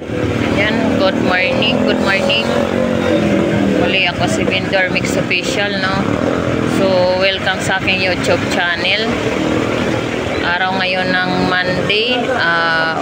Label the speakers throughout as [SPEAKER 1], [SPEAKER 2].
[SPEAKER 1] Ayan, good morning, good morning. Muli ako si Vendor Mix Official, no? So, welcome sa aking YouTube channel. Araw ngayon ng Monday,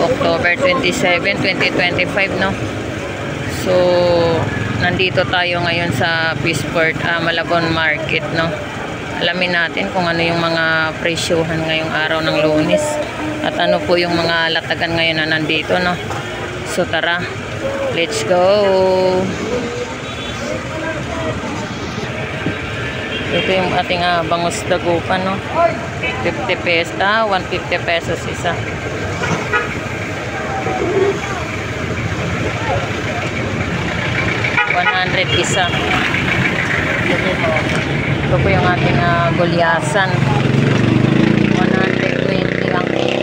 [SPEAKER 1] October 27, 2025, no? So, nandito tayo ngayon sa Peaceport, Malabon Market, no? Alamin natin kung ano yung mga presyuhan ngayong araw ng Lunes at ano po yung mga latagan ngayon na nandito, no? So tara, let's go. Ito yung ating bangus dagupan, no? 50 pesos, 150 pesos isa. $100 isa. Ito po yung ating gulyasan. 120 ang kilo.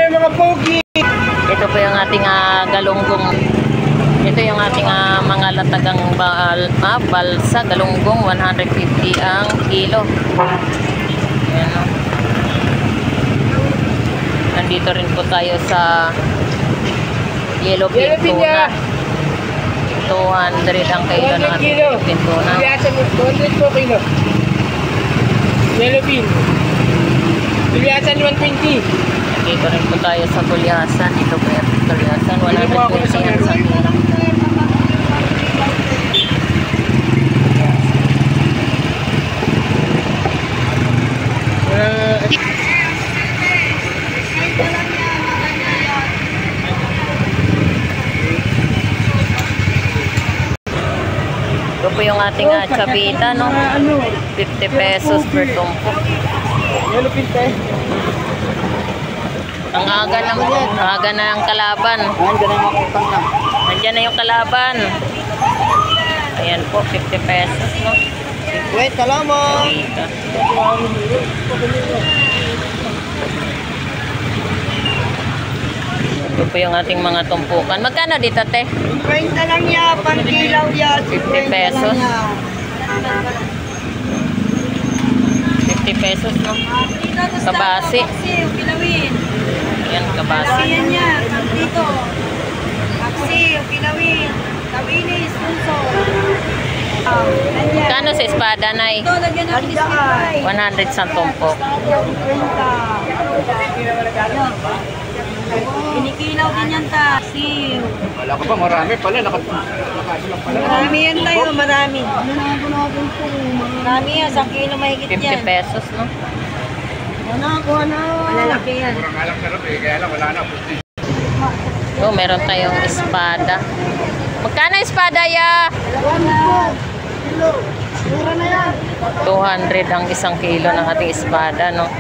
[SPEAKER 2] Mga pogi.
[SPEAKER 1] Ito po yung ating galunggong. Ito yung ating mga latagang balsa, galunggong, 150 ang kilo. Ayan, no? Nandito rin po tayo sa yellowfin tuna. 200 ang kilo ng ating yellowfin tuna.
[SPEAKER 2] 200 po kilo. Yellowfin. Gulyasan 120.
[SPEAKER 1] Dito rin po tayo sa gulyasan. Ito po yung gulyasan. 120 yan sa kilo. Ito po yung ating chabita, no? 50 pesos per tumpok.
[SPEAKER 2] Yellowfin tayo.
[SPEAKER 1] Ang aga na ang kalaban. Nandiyan na yung kalaban. Ayan po, 50 pesos, no?
[SPEAKER 2] Wait, salamat.
[SPEAKER 1] Ito po yung ating mga tumpukan. Magkano dito, te?
[SPEAKER 2] 20 lang yan, pankilaw yan.
[SPEAKER 1] 50 pesos. 50 pesos, no? Kabasi. Ayan, kabasi.
[SPEAKER 3] Ayan niya, dito. Aksi, kilawin. Kawinis, punso.
[SPEAKER 1] Kano sa espada, Nay?
[SPEAKER 3] Ito, lagyan natin isipay.
[SPEAKER 1] 100 sa tumpok.
[SPEAKER 3] Pinikilaw din yan ta. Siw.
[SPEAKER 2] Wala ka pa, marami pala. Nakasulang pala.
[SPEAKER 3] Marami yan tayo, marami. Marami yan, 1 kilo mahigit
[SPEAKER 1] 50
[SPEAKER 3] yan.
[SPEAKER 1] pesos, no?
[SPEAKER 3] Malalaki yan.
[SPEAKER 2] Murang alang sarap eh, kaya lang wala na.
[SPEAKER 1] So, meron tayong espada. Magkano espada, ya? 200 ang isang kilo ng ating espada, no?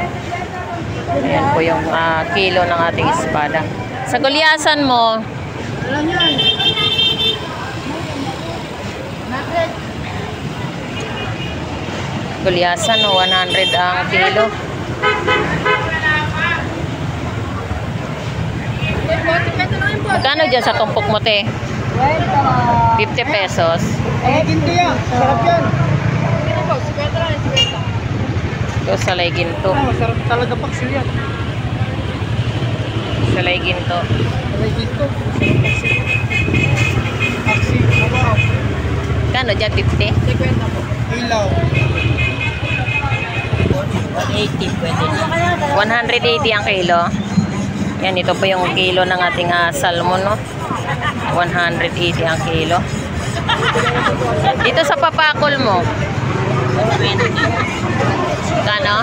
[SPEAKER 1] Ayan po yung kilo ng ating espada. Sa gulyasan mo, gulyasan, no? 100 ang kilo. Magkano dyan sa tumpok mo, te? 50 pesos.
[SPEAKER 2] Ay, ginto yan. Sarap yan.
[SPEAKER 1] Ito sa ginto.
[SPEAKER 2] Sarap talaga paksil yan.
[SPEAKER 1] Sa ginto.
[SPEAKER 2] Ay, ginto. Paksil. Mabaw.
[SPEAKER 1] Kano dyan? 50?
[SPEAKER 2] 50 po. Ilaw.
[SPEAKER 1] 180 pwede na. 180 ang kilo. Yan, ito po yung kilo ng ating salmon, no? 180 ang kilo. Dito sa papakol mo, kano?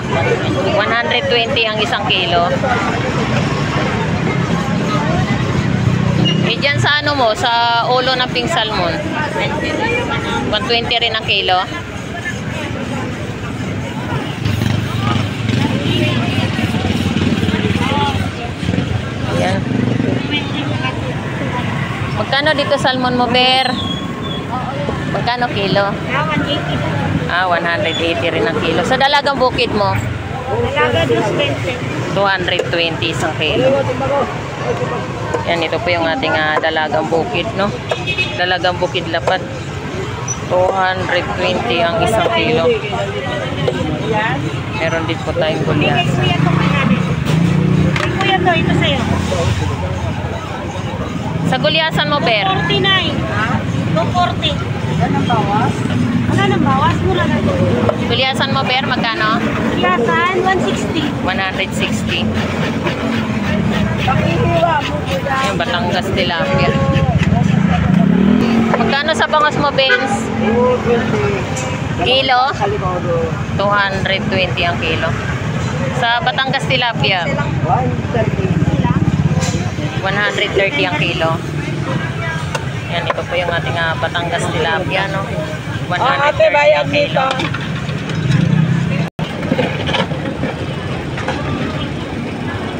[SPEAKER 1] 120 ang isang kilo. Eh, dyan sa ano mo, sa ulo ng pink salmon, 120 rin ang kilo. Ayan. Magkano dito salmon mo, Ber? Magkano kilo? 180 rin ang kilo. Sa dalagang bukid mo?
[SPEAKER 3] Dalaga 220.
[SPEAKER 1] 220 isang kilo. Yan, ito po yung ating dalagang bukid, no? Dalagang bukid lapad. 220 ang isang kilo. Meron din po tayong gulyasan.
[SPEAKER 3] Kuya to, ito sa'yo.
[SPEAKER 1] Sa gulyasan mo, Ber?
[SPEAKER 3] 49. 240. Wala nang bawas? Wala nang bawas? Mura na ito.
[SPEAKER 1] Gulyasan mo, Ber, magkano?
[SPEAKER 3] Kiyasan, 160.
[SPEAKER 1] 160.
[SPEAKER 3] Pakihiwa mo po yan.
[SPEAKER 1] Yung Batangas tilapia. Magkano sa bangos mo, Benz?
[SPEAKER 2] 220.
[SPEAKER 1] Kilo?
[SPEAKER 2] Kalibado.
[SPEAKER 1] 220 ang kilo. Sa Batangas tilapia,
[SPEAKER 2] 130.
[SPEAKER 1] 130 ang kilo. Yan, ito po yung ating Batangas tilapia, no? 130 ang kilo.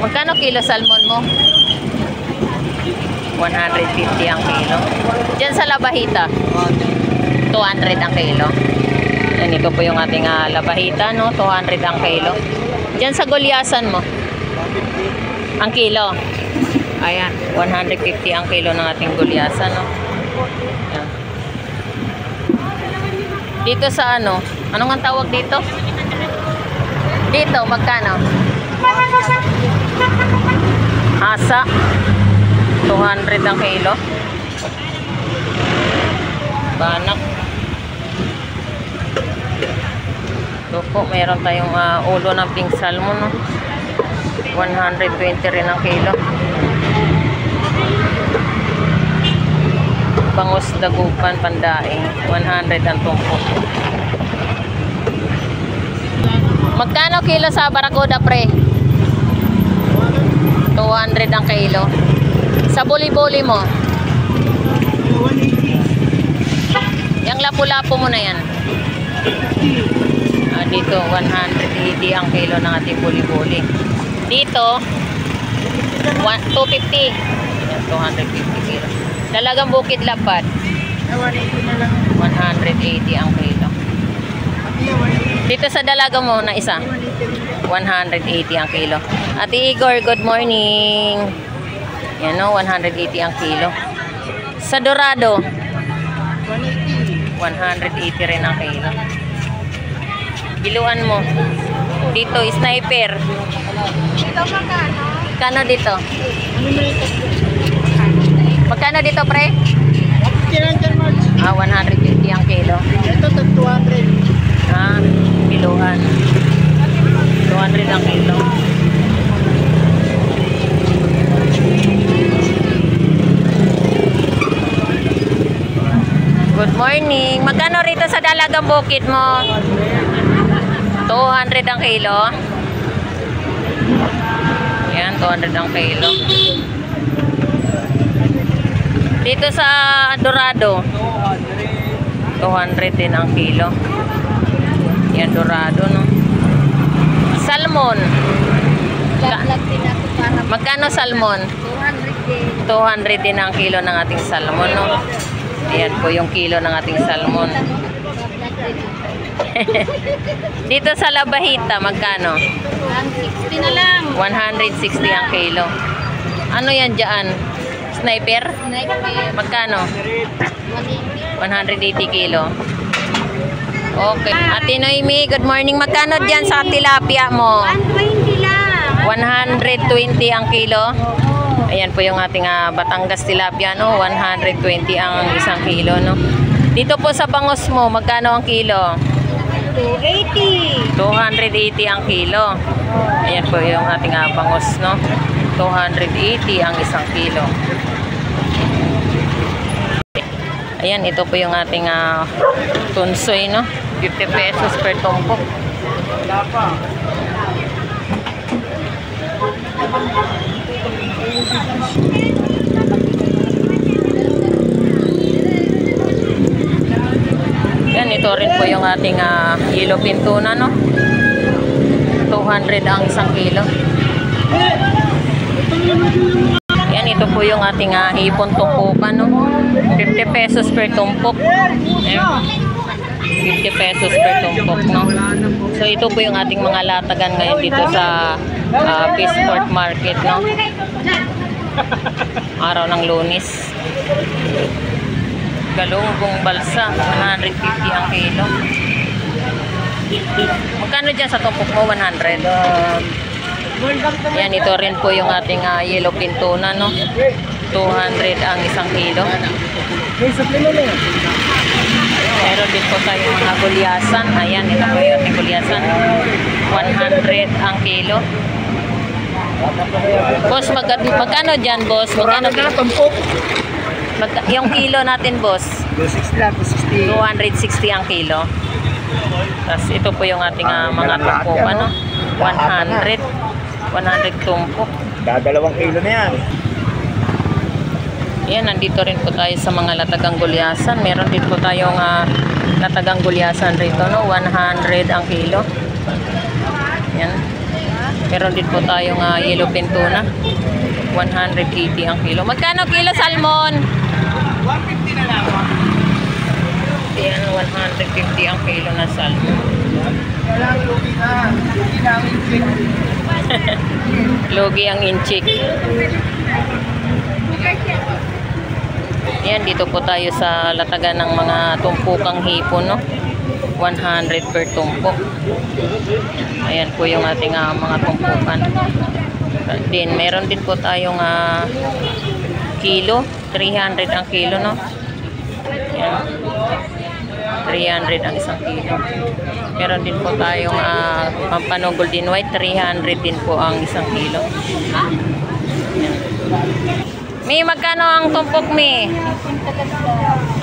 [SPEAKER 1] Magkano kilo salmon mo? 150 ang kilo. Diyan sa labahita, 200 ang kilo. Yan, ito po yung ating labahita, no? 200 ang kilo. Diyan sa gulyasan mo, ang kilo. Ayan, 150 ang kilo ng ating gulyasan, no? Yan. Dito sa ano? Anong ang tawag dito? Dito, magkano? Asa. 200 ang kilo. Banak. Ito po, mayroon tayong ulo ng pink salmon, no? 120 rin ang kilo. Bangus dagupan pandaing, 100 ang tungkol. Magkano kilo sa barakuda, pre? 200 ang kilo. Sa buli-buli mo?
[SPEAKER 2] 180.
[SPEAKER 1] Yung lapu-lapu mo na yan. Dito, 180 ang kilo ng ating buli-buli. Dito, 250. Ayan, 250 kilo. Dalagang bukid lapad,
[SPEAKER 2] 180 na lang.
[SPEAKER 1] 180 ang kilo. Dito sa dalaga mo na isa, 180 ang kilo. Ate Igor, good morning. Yan, no, 180 ang kilo. Sa Dorado,
[SPEAKER 2] 180.
[SPEAKER 1] 180 rin ang kilo. Biluan mo. Dito, sniper.
[SPEAKER 3] Ito magkano?
[SPEAKER 1] Magkano dito?
[SPEAKER 2] Ano na ito?
[SPEAKER 1] Magkano dito, pre?
[SPEAKER 2] Kailan dyan, Marge?
[SPEAKER 1] 150 ang kilo.
[SPEAKER 2] Ito, 200.
[SPEAKER 1] Biluan. 200 ang kilo. Good morning. Magkano rito sa dalagang bukid mo? 200 ang kilo. Yan, 200 ang kilo. Dito sa Dorado, 200 din ang kilo. Yan, Dorado, no? Salmon.
[SPEAKER 3] Vlog din ako para
[SPEAKER 1] Magkano salmon?
[SPEAKER 3] 200 din.
[SPEAKER 1] 200 din ang kilo ng ating salmon, no? Ayan po yung kilo ng ating salmon. Dito sa labahita, magkano?
[SPEAKER 3] 160 na lang.
[SPEAKER 1] 160 ang kilo. Ano yan dyan? Sniper? Magkano? 180 kilo. Okay. Ate Noemi, good morning. Magkano dyan sa tilapia mo?
[SPEAKER 3] 120 lang.
[SPEAKER 1] 120 ang kilo. Ayan po yung ating Batangas tilapia, no? 120 ang isang kilo, no? Dito po sa bangos mo, magkano ang kilo?
[SPEAKER 3] 280.
[SPEAKER 1] 280 ang kilo. Ayan po yung ating bangos, no? 280 ang isang kilo. Ayan, ito po yung ating tunsoy, no? 50 pesos per tumpok.
[SPEAKER 2] Wala pa.
[SPEAKER 1] Yan, ito rin po yung ating yellow pintuna, no? 200 ang isang kilo. Yan, ito po yung ating hipon tumpukan, no? 50 pesos per tumpok. Ayan. 50 pesos per tumpok, no? So, ito po yung ating mga latagan ngayon dito sa Peaceport Market, no? Araw ng Lunes. Galunggong balsa, 150 ang kilo. Magkano dyan sa tumpok mo? 100. Yan, ito rin po yung ating yellow tuna, no? 200 ang isang kilo. Meron din po tayong mga gulyasan. Ayan, ito po yung ating gulyasan. 100 ang kilo. Boss, magkano dyan, boss? Magkano dyan? Yung kilo natin, boss? 260 ang kilo. Tapos ito po yung ating mga tumpok, ano? 100 tumpok.
[SPEAKER 2] Dadalawang kilo na yan.
[SPEAKER 1] Yan, nandito rin po tayo sa mga latagang gulyasan. Meron din po tayong latagang gulyasan rito, no? 100 ang kilo. Yan. Meron din po tayong yellow tuna. 180 ang kilo. Magkano kilo salmon?
[SPEAKER 2] 150 na lang.
[SPEAKER 1] Yan, 150 ang kilo na salmon.
[SPEAKER 2] Walang lugi na. Lugi na ang inchik.
[SPEAKER 1] Logi ang inchik. Yan, dito po tayo sa latagan ng mga tumpukang hipon, no? 100 per tumpok. Ayan po yung ating mga tumpukan. Din, meron din po tayong kilo. 300 ang kilo, no? Yan. 300 ang isang kilo. Meron din po tayong Pampano Golden White. 300 din po ang isang kilo. Yan. Mi, magkano ang tumpok, Mi?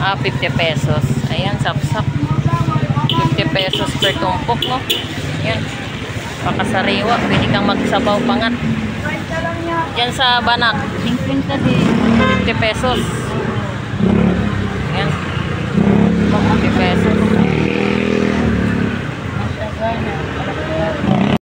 [SPEAKER 1] 50 pesos. Ayan, sapsap. 50 pesos per tumpok, no? Ayan. Pakasariwa. Pwede kang magsabaw pangat. Yan sa banak.
[SPEAKER 3] 50 din.
[SPEAKER 1] 50 pesos. Ayan. 50 pesos.